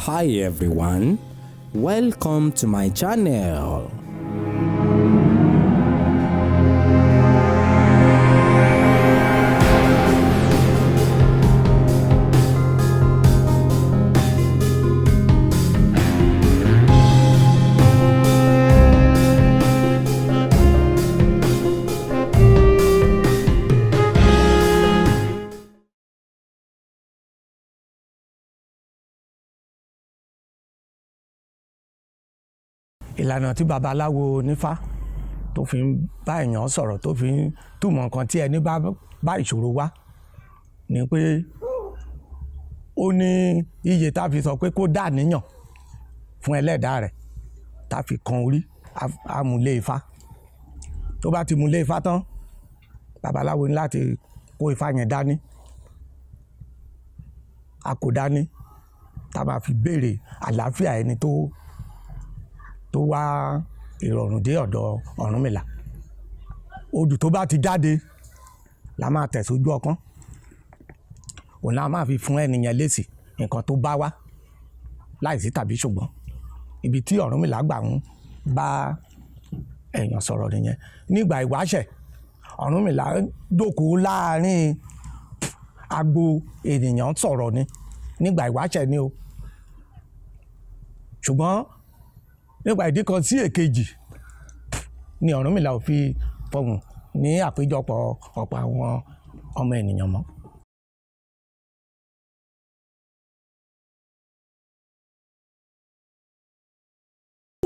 Hi everyone, welcome to my channel. Ìlànà tí babaláwo onífá tó fi ń bá èèyàn sọ̀rọ̀ tó fi ń túmọ̀ nǹkan tí ẹni bá ìṣòro wá ni pé ó ní iye tá a fi sọ pé kó dá níyàn fún ẹlẹ́dàá rẹ̀ tá a fi kan orí amúlé ifá tó bá ti múlé ifá tán babaláwo ní láti kó ifá yẹn dání a kò dání tá a máa fi béèrè àlàáfíà ẹni tó wá ìrọ̀rùn dé ọ̀dọ̀ Ọ̀rúnmìlà odù tó bá ti jáde la máa tẹ̀ sójú ọkàn òun la máa fi fún ẹnìyẹn lésì nǹkan tó bá wá láìsí tàbí ṣùgbọ́n ibi tí Ọ̀rúnmìlà gbà ń bá èèyàn sọ̀rọ̀ nìyẹn nígbà ìwáṣẹ̀ Ọ̀rúnmìlà jókòó láàrin agbo ènìyàn sọ̀rọ̀ ni nígbà ìwáṣẹ̀ ni o ṣùgbọ́n nípa ìdí kan sí èkejì ni Ọ̀rúnmìlà ò fi fọhùn ní àpéjọpọ̀ ọ̀pọ̀ àwọn ọmọ ènìyàn mọ́.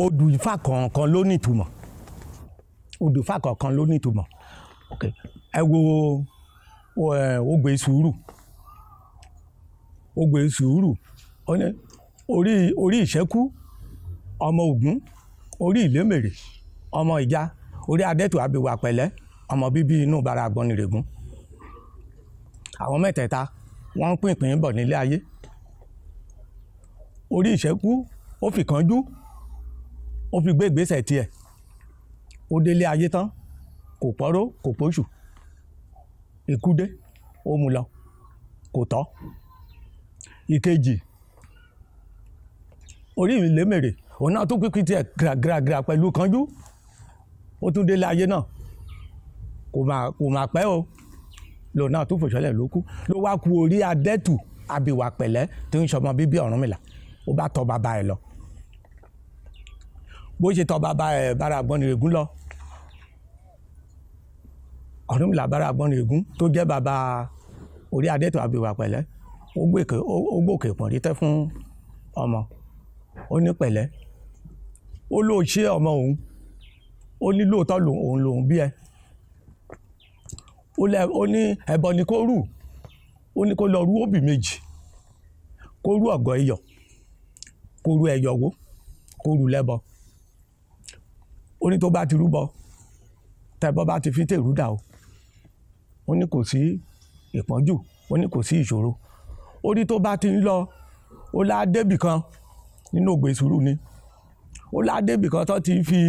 Odù Ifá kọ̀ọ̀kan ló ní ìtumọ̀ odù Ifá kọ̀ọ̀kan ló ní ìtumọ̀ ẹ wo Ògbè Sùúrù orí ìṣẹ́kú ọmọ Ògún orí Ìlémèrè ọmọ Ìjà orí Adẹ́tù Abìwà Pẹ̀lẹ́ ọmọ bíbí inú Bàrà Àgbọnnìrègún àwọn mẹ́tẹ̀ẹ̀ta wọ́n ń pín ìpín bọ̀ nílé ayé orí ìṣẹ́kú ó fi kánjú ó fi gbé ìgbésẹ̀ tiẹ̀ ó délé ayé tán kò pọ́ró kò póṣù ikú dé ó mú lọ kò tọ́ ìkejì orí Ìlémèrè òun náà tó pínpín tiẹ̀ gíragíra pẹ̀lú kánjú ó tún délé ayé náà kò máa pẹ́ o lòun náà tó fòṣọlẹ̀ ló kú ló wá ku orí Adẹ́tù Abìwà Pẹ̀lẹ́ tó ń ṣọmọ bíbí Ọ̀rúnmìlà ó bá tọ̀ bàbá ẹ̀ lọ bó ṣe tọ̀ bàbá ẹ̀ Bàrà Àgbọnnìrègún lọ Ọ̀rúnmìlà Bàrà Àgbọnnìrègún tó jẹ́ bàbá orí Adẹ́tù Abìwà Pẹ̀lẹ́ ó gbòkè pọ̀nrí tẹ́ fún ọmọ ó ní pẹ̀lẹ́ ó ló ṣe ọmọ òun ó ní lóòótọ́ òun lòun bí ẹ ó ní ẹbọ ni kó rù ó ní kó lọ rú òbí méjì kó rú ọ̀gọ̀ iyọ̀ kó rú ẹyọwó kó rú lẹ́bọ ó ní tó bá ti rúbọ tẹ́bọ bá ti fi tèrú dà o ó ní kò sí ìpọ́njú ó ní kò sí ìṣòro ó ní tó bá ti ń lọ ó lá débì kan nínú Ògbè Sùúrù ni ó lá débì kan tó ti fi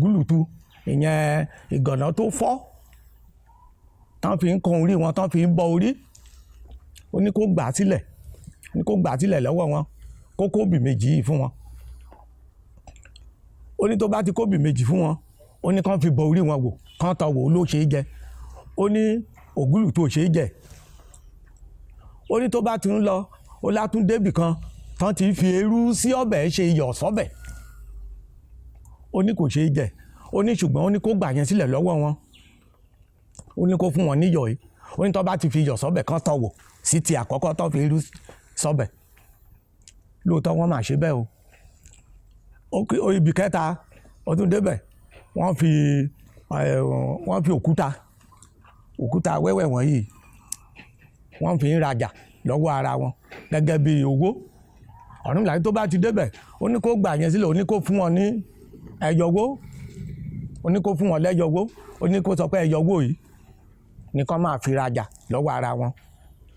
gúlùtù ìyẹn ìgànná tó fọ́ tán fi ń kan orí wọn tán fi ń bọ orí ó ní kó gbà sílẹ̀ lọ́wọ́ wọn kó kóbì méjì yìí fún wọn ó ní tó bá ti kóbì méjì fún wọn ó ní kán fi bọ orí wọn wò kán tọ́ wò ó ló ṣe é jẹ ó ní ògúlùtù ò ṣe é jẹ ó ní tó bá ti ń lọ ó látún débì kan tán ti fi eérú sí ọbẹ̀ ṣe iyọ̀ sọ́bẹ̀ ó ní kò ṣeé jẹ ó ní ṣùgbọ́n ó ní kó gbà yẹn sílẹ̀ lọ́wọ́ wọn ó ní kó fún wọn níyọ̀ yìí ó ní tó bá ti fi iyọ̀ sọ́bẹ̀ kan tọ́ wò sí ti àkọ́kọ́ tó fi eérú sọ́bẹ̀ lóòótọ́ wọ́n máa ṣe bẹ́ẹ̀ o ibi kẹta ó tún débẹ̀ wọ́n fi òkúta wẹ́wẹ́ wọ̀nyí wọ́n fi ń rajà lọ́wọ́ ara wọn gẹ́gẹ́ bí owó Ọ̀rúnmìlà tó bá ti débẹ̀ ó ní kó gbà yẹn sílẹ̀ ó ní kó fún wọn ní ẹyọwó ó ní kó fún wọn lẹ́yọwó ó ní kó sọ pé ẹyọwó yìí ní kó máa fi rajà lọ́wọ́ ara wọn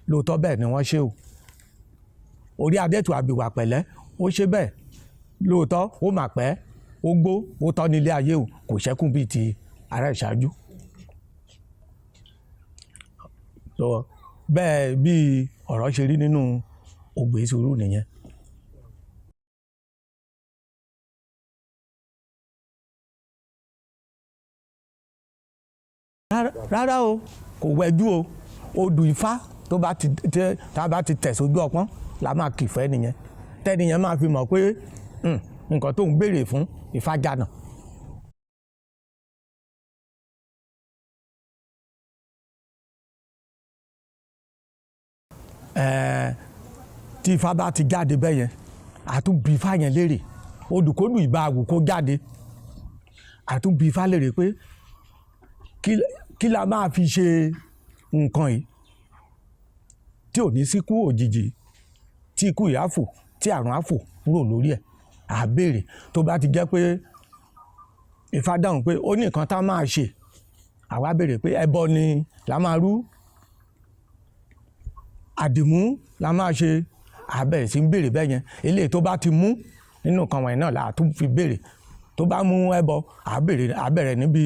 lóòótọ́ bẹ́ẹ̀ ni wọ́n ṣe o orí Adẹ́tù Abìwà Pẹ̀lẹ́ ó ṣe bẹ́ẹ̀ lóòótọ́ ó mà pẹ́ ó gbó ó tọ́ nílé ayé o kò ṣẹ́kù bíi ti ará ìṣáájú bẹ́ẹ̀ bí ọ̀rọ̀ ṣe rí nínú Ògbè Sùúrù nìyẹn. Rárá o, kò wẹ̀jú o, odù Ifá tá a bá ti tẹ̀ sójú ọpọ́n la máa kì fẹ́ nìyẹn, tẹ́niyẹn máa fi mọ̀ pé nǹkan tó ń béèrè fún Ifá jànà. Tí Ifá bá ti jáde bẹ́ẹ̀ yẹn àtúnbi Ifá yẹn léèrè, odùkódù ìbá àwù kó jáde, àtúnbi Ifá léèrè pé kí la máa fi ṣe nǹkan yìí tí ò ní síkú òjijì, tí ikú yìí á fò, tí àrùn á fò kúrò lórí ẹ̀. À béèrè tó bá ti jẹ́ pé Ifá dáhùn pé ó ní nǹkan tá máa ṣe, àwa béèrè pé ẹbọ ni la máa rú, àdìmú la máa ṣe. À bẹ̀rẹ̀ sí ń béèrè bẹ́ẹ̀ yẹn, eléyìí tó bá ti mú nínú nǹkan wọ̀nyí náà là á tún fi béèrè. Tó bá mú ẹbọ à bẹ̀rẹ̀ níbi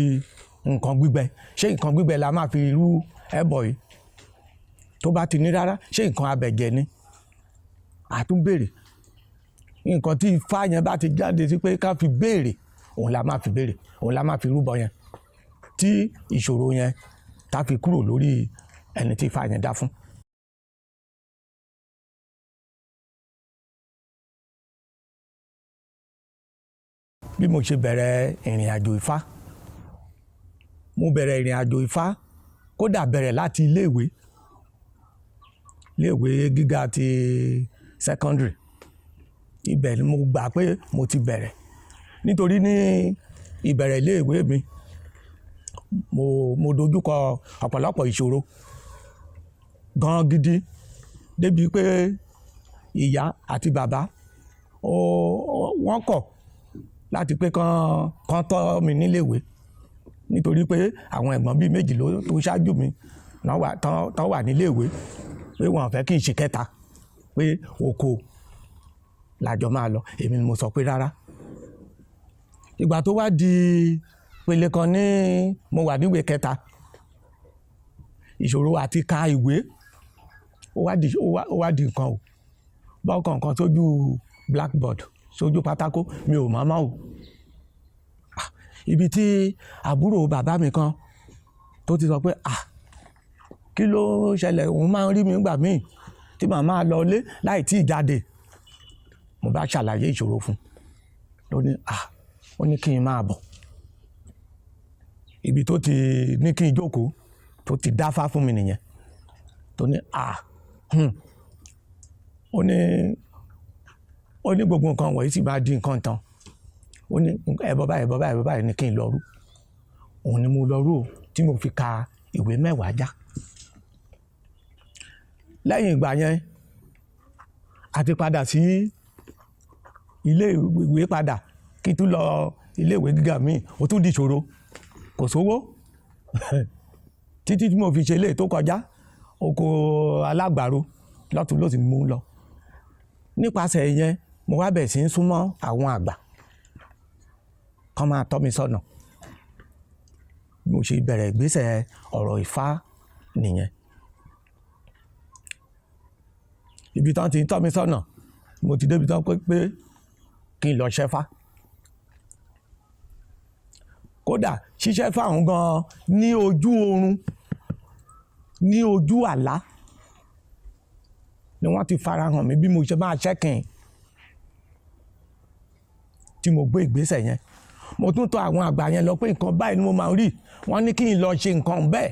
nǹkan gbígbẹ, ṣé nǹkan gbígbẹ la máa fi rú ẹbọ yìí? Tó bá ti ní rárá, ṣé nǹkan abẹ̀jẹ̀ ni? À tún béèrè. Nǹkan tí Ifá yẹn bá ti jáde sí pé ká fi béèrè, òun la máa fi béèrè, òun la máa fi rúbọ yẹn, tí ìṣòro yẹn tá fi kúrò lórí ẹni tí Ifá yẹn dá fún. Bí mo ṣe bẹ̀rẹ̀ ìrìn àjò Ifá, mo bẹ̀rẹ̀ ìrìn àjò Ifá kódà bẹ̀rẹ̀ láti iléèwé gíga ti secondary. Ibẹ̀ ni mo gbà pé mo ti bẹ̀rẹ̀, nítorí ní ìbẹ̀rẹ̀ iléèwé mi mo dojúkọ ọ̀pọ̀lọpọ̀ ìṣòro gan gidi, débi pé ìyá àti bàbá wọ́n kọ̀ láti pé kán tọ́ mi níléèwé, nítorí pé àwọn ẹ̀gbọ́n bíi méjì tó ṣáájú mi tán wà níléèwé, pé wọ́n fẹ́ kí n ṣe kẹta, pé oko làjọ máa lọ. Èmi ni mo sọ pé rárá. Ìgbà tó wá di pele kan ní mo wà níwèé kẹta, ìṣòro àti ka ìwé ó wá di nǹkan o, bọ́ọ̀kan nǹkan sójú blackboard, sójú pátákó, mi ò mọ̀ o. Ibi tí àbúrò bàbá mi kan tó ti sọ pé kí ló ṣẹlẹ̀, òun máa ń rí mi nígbà míì tí màá máa lọ ilé láì tí ì jáde. Mo bá ṣàlàyé ìṣòro fún un, ló ní ó ní kí n máa bọ̀. Ibi tó ti ní kí n jókòó tó ti dáfá fún mi nìyẹn, tó ní ó ní gbogbo nǹkan wọ̀nyí sì máa di nǹkan tán. Ó ní ẹbọ báyìí ní kí n lọ rú. Òun ni mo lọ rú o, tí mo fi ka ìwé 10 já. Lẹ́yìn ìgbà yẹn a ti padà sí ilé ìwé padà, kí n tún lọ ilé ìwé gíga míì, ó tún di ìṣòro, kò sówó títí tí mo fi ṣe ilé tó kọjá, oko alágbàro lọ́tùn lósì mú lọ. Nípasẹ̀ yẹn mo wá bẹ̀rẹ̀ sí ń súnmọ́ àwọn àgbà kán máa tọ́ mi sọ́nà. Mo ṣe bẹ̀rẹ̀ ìgbésẹ̀ ọ̀rọ̀ Ifá nìyẹn. Ibi tán ti ń tọ́ mi sọ́nà, mo ti débi tán pé kí n lọ ṣẹ́fá. Kódà ṣíṣẹ́ fáwọn gan ní ojú oorun, ní ojú àlá ni wọ́n ti farahàn mí bí mo ṣe máa ṣẹ́kìn, tí mo gbé ìgbésẹ̀ yẹn. Mo tún tọ̀ àwọn àgbà yẹn lọ pé nǹkan báyìí ni mo máa rí, wọ́n ní kí n lọ ṣe nǹkan bẹ́ẹ̀.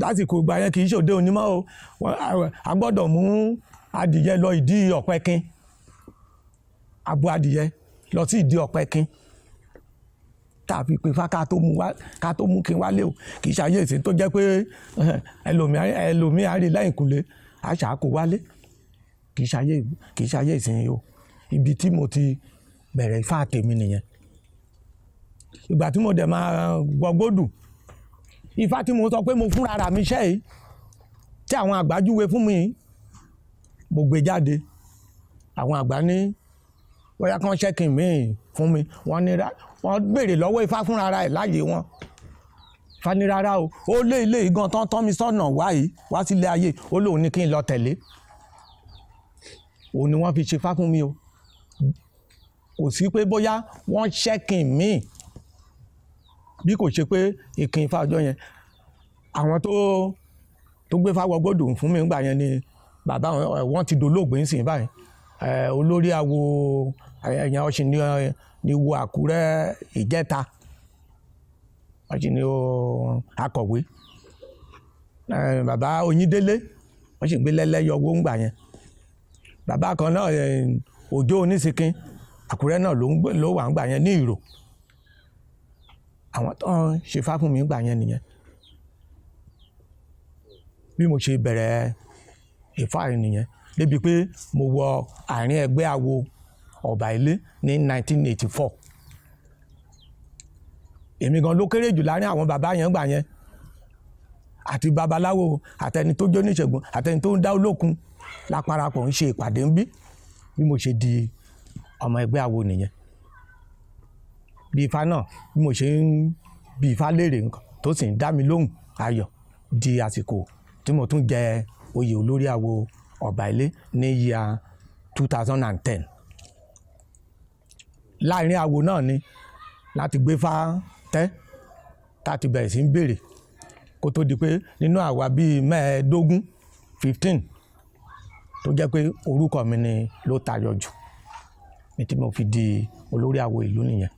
Lásìkò ìgbà yẹn kì í ṣòde òní mọ́ o, a gbọ́dọ̀ mú adìyẹ lọ ìdí ọ̀pẹ̀kin, abo adìyẹ lọ sí ìdí ọ̀pẹ̀kin tàbí pé Ifá ká tó mú kí n wálé o. Kì í ṣayé ìsìn tó jẹ́ pé ẹlòmíì á rí lẹ́yìnkùlé àṣà kò wálé. Kì í ṣayé ìsìn o. Ibi tí mo ti bẹ̀rẹ̀ Ifá tèmi nìyẹn. Ìgbà tí mo dẹ̀ máa gbọ́gbódù, Ifá tí mo sọ pé mo fúnra ra mi ṣẹ́ yìí, tí àwọn àgbà júwe fún mi, mo gbé jáde. Àwọn àgbà ní bóyá kán ṣẹ́kìn míì fún mi, wọ́n béèrè lọ́wọ́ Ifá fúnra ra ẹ̀ láàyè wọn. fani rárá o ó lé ilé igan tán mi sọ́nà wá sílé ayé ó lóun ní kí n lọ tẹ̀lé òun ni wọ́n fi ṣe fá fún mi o kò sí pé bóyá wọ́n ṣẹ́kìn míì bí kò ṣe pé ìkìn Ifá ọjọ́ yẹn àwọn tó gbé fáwọ gbọ́dọ̀ fún mi ńgbà yẹn ni bàbá wọn ti dolóògbé ń sìn báyìí olórí awo ẹ̀yàn ọ̀sìn ni wo Àkúrẹ́ ìjẹta ọ̀sìn ni akọ̀wé bàbá Oyíndélé wọ́n sì gbé lẹ́lẹ́yọwó ńgbà yẹn bàbá kan náà Òjó Onísìnkín Àkúrẹ́ náà ló wà ńgbà yẹn ní Ìrò àwọn tó ń ṣe fá fún mi ńgbà yẹn nìyẹn bí mo ṣe bẹ̀rẹ̀ Ifá yìí nìyẹn débi pé mo wọ àárín ẹgbẹ́ awo Ọ̀bà Ilé ní 1984 èmi gan ló kéré jù láàrin àwọn bàbá yẹn gbà yẹn àti babaláwo àtẹni tó jóníṣègùn àtẹni tó ń dá olókun láparapọ̀ ń ṣe ìpàdé ń bí mo ṣe di ọmọ ẹgbẹ́ awo nìyẹn bí Ifá náà bí mo ṣe ń bí Ifá léèrè nǹkan tó sì ń dá mi lóhùn ayọ̀ di àsìkò tí mo tún jẹ oyè olórí awo Ọ̀bà Ilé ní yíya 2010 láàrin awo náà ni láti gbé Ifá tẹ́ láti bẹ̀rẹ̀ sí ń béèrè kó tó di pé nínú àwa bíi 15 tó jẹ́ pé orúkọ mi ni ló tayọ jù ní tí mo fi di olórí awo ìlú nìyẹn.